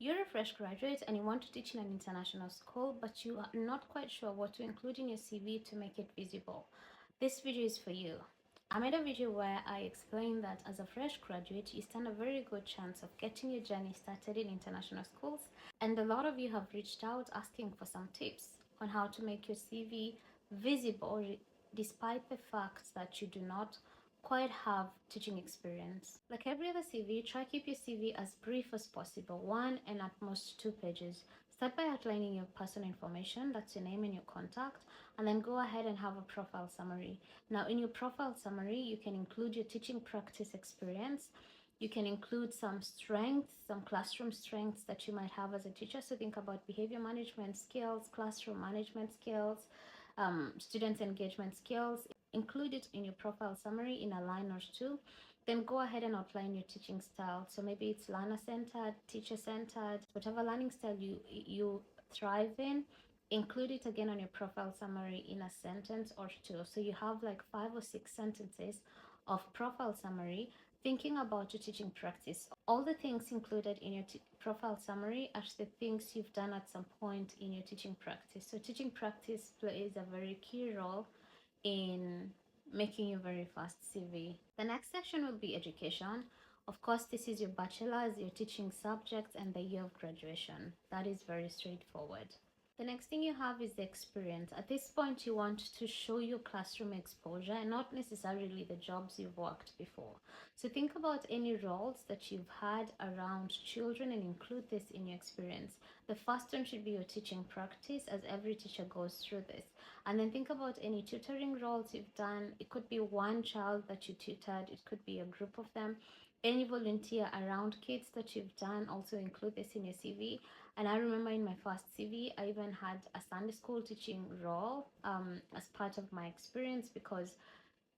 You're a fresh graduate and you want to teach in an international school, but you are not quite sure what to include in your CV to make it visible. This video is for you. I made a video where I explained that as a fresh graduate, you stand a very good chance of getting your journey started in international schools, and a lot of you have reached out asking for some tips on how to make your CV visible despite the fact that you do not quite have teaching experience. Like every other CV, try keep your CV as brief as possible, 1 and at most 2 pages. Start by outlining your personal information, that's your name and your contact, and then go ahead and have a profile summary. Now, in your profile summary, you can include your teaching practice experience. You can include some strengths, some classroom strengths that you might have as a teacher. So think about behavior management skills, classroom management skills, student engagement skills. Include it in your profile summary in a line or two. Then go ahead and outline your teaching style. So maybe it's learner-centered, teacher-centered, whatever learning style you thrive in. Include it again on your profile summary in a sentence or two. So you have like 5 or 6 sentences of profile summary thinking about your teaching practice. All the things included in your profile summary are the things you've done at some point in your teaching practice. So teaching practice plays a very key role in making your very fast CV. The next section will be education. Of course, this is your bachelor's, your teaching subjects, and the year of graduation. That is very straightforward. The next thing you have is the experience. At this point, you want to show your classroom exposure and not necessarily the jobs you've worked before. So think about any roles that you've had around children and include this in your experience. The first one should be your teaching practice, as every teacher goes through this. And then think about any tutoring roles you've done. It could be one child that you tutored, it could be a group of them. Any volunteer around kids that you've done, also include this in your CV. And I remember in my first CV, I even had a Sunday school teaching role as part of my experience, because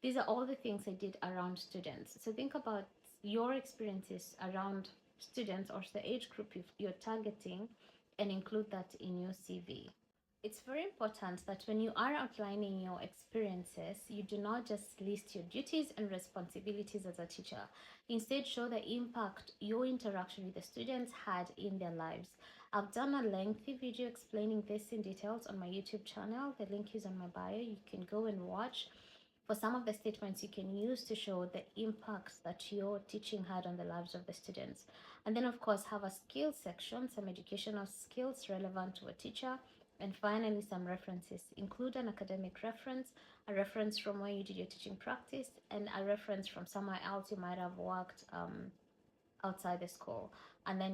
these are all the things I did around students. So think about your experiences around students or the age group you're targeting and include that in your CV. It's very important that when you are outlining your experiences, you do not just list your duties and responsibilities as a teacher. Instead, show the impact your interaction with the students had in their lives. I've done a lengthy video explaining this in details on my YouTube channel. The link is on my bio. You can go and watch for some of the statements you can use to show the impacts that your teaching had on the lives of the students. And then, of course, have a skills section, some educational skills relevant to a teacher. And finally, some references. Include an academic reference, a reference from where you did your teaching practice, and a reference from somewhere else you might have worked outside the school. And then